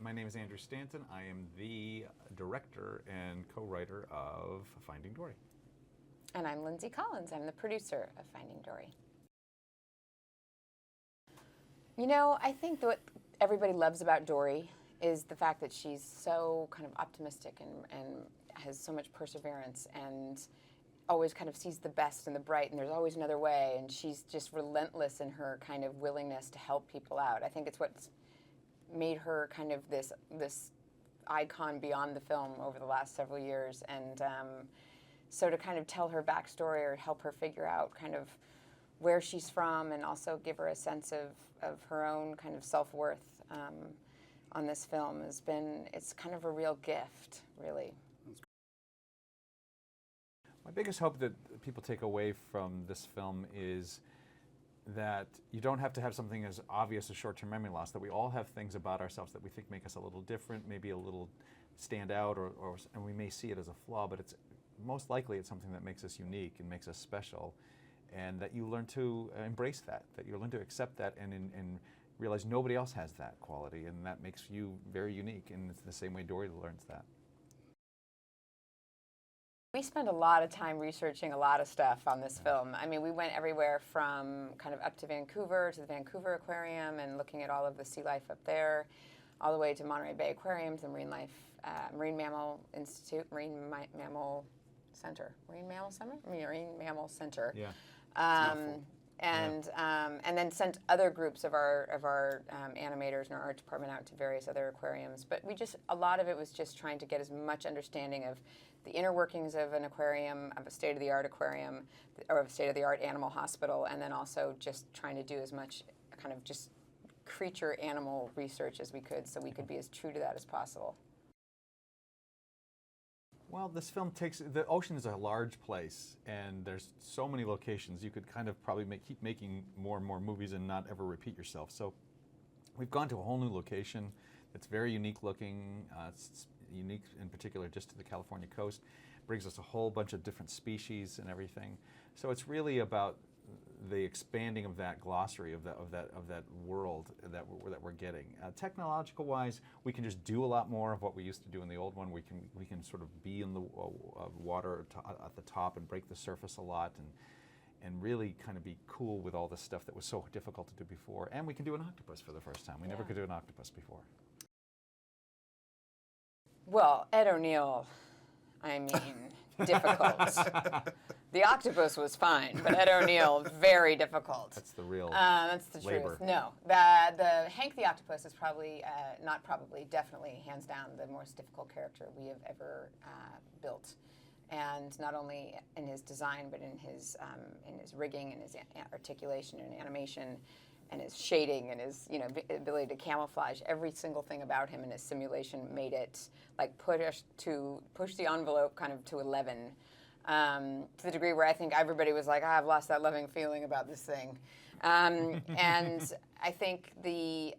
My name is Andrew Stanton. I am the director and co-writer of Finding Dory. And I'm Lindsey Collins. I'm the producer of Finding Dory. You know, I think what everybody loves about Dory is the fact that she's so kind of optimistic and has so much perseverance and always kind of sees the best and the bright, and there's always another way, and she's just relentless in her kind of willingness to help people out. I think it's what's made her kind of this icon beyond the film over the last several years. And so to kind of tell her backstory or help her figure out kind of where she's from and also give her a sense of her own kind of self-worth on this film it's kind of a real gift, really. My biggest hope that people take away from this film is that you don't have to have something as obvious as short-term memory loss, that we all have things about ourselves that we think make us a little different, maybe a little stand out, and we may see it as a flaw, but it's most likely it's something that makes us unique and makes us special, and that you learn to embrace that you learn to accept that and realize nobody else has that quality, and that makes you very unique, and it's the same way Dory learns that. We spent a lot of time researching a lot of stuff on this film. I mean, we went everywhere from kind of up to Vancouver, to the Vancouver Aquarium, and looking at all of the sea life up there, all the way to Monterey Bay Aquarium, to the Marine Mammal Institute, Marine Mammal Center. Yeah. And then sent other groups of our animators and our art department out to various other aquariums. But a lot of it was just trying to get as much understanding of the inner workings of an aquarium, of a state-of-the-art aquarium, or of a state-of-the-art animal hospital, and then also just trying to do as much kind of just creature animal research as we could, so we could be as true to that as possible. Well, this film the ocean is a large place, and there's so many locations. You could kind of probably keep making more and more movies and not ever repeat yourself. So we've gone to a whole new location that's very unique looking. It's unique in particular just to the California coast. Brings us a whole bunch of different species and everything. So it's really about the expanding of that glossary of that world that we're getting. Technological wise, we can just do a lot more of what we used to do in the old one. We can sort of be in the water at the top and break the surface a lot and really kind of be cool with all this stuff that was so difficult to do before. And we can do an octopus for the first time. We never could do an octopus before. Well, Ed O'Neill, I mean, difficult. The octopus was fine, but Ed O'Neill, very difficult. That's the real That's the labor. Truth. No, the Hank the octopus is definitely, hands down, the most difficult character we have ever built. And not only in his design, but in his rigging and his articulation and animation, and his shading and his ability to camouflage. Every single thing about him in his simulation made it like push the envelope kind of to 11, to the degree where I think everybody was like, I've lost that loving feeling about this thing. And I think the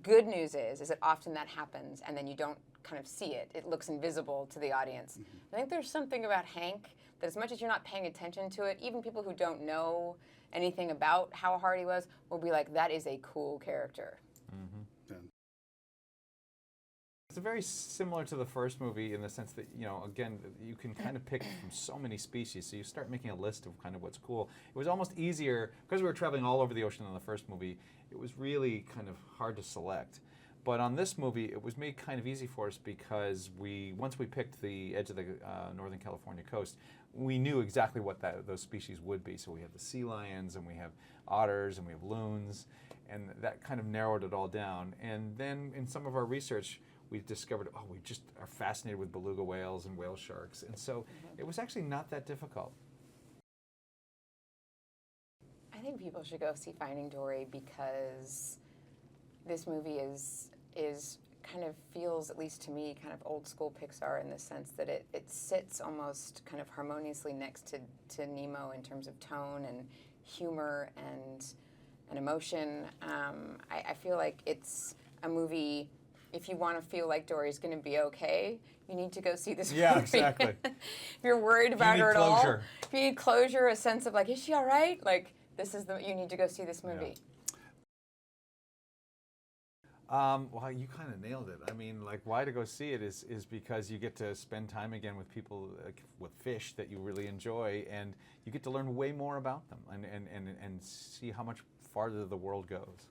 good news is that often that happens, and then you don't kind of see it. It looks invisible to the audience. I think there's something about Hank that, as much as you're not paying attention to it, even people who don't know anything about how hard he was will be like, that is a cool character. Mm-hmm. Yeah. It's very similar to the first movie in the sense that, again, you can kind of pick from so many species, so you start making a list of kind of what's cool. It was almost easier, because we were traveling all over the ocean in the first movie, it was really kind of hard to select. But on this movie, it was made kind of easy for us because once we picked the edge of the Northern California coast, we knew exactly what those species would be. So we have the sea lions, and we have otters, and we have loons, and that kind of narrowed it all down. And then in some of our research, we discovered, we just are fascinated with beluga whales and whale sharks. And so it was actually not that difficult. I think people should go see Finding Dory because this movie is kind of feels, at least to me, kind of old school Pixar in the sense that it sits almost kind of harmoniously next to Nemo in terms of tone and humor and emotion. I feel like it's a movie, if you want to feel like Dory's going to be okay, you need to go see this movie. Yeah, exactly. If you're worried about her at all, closure. if you need closure, a sense of like, is she all right? Like, you need to go see this movie. Yeah. Well, you kind of nailed it. I mean, like, why to go see it is because you get to spend time again with people, with fish that you really enjoy, and you get to learn way more about them and see how much farther the world goes.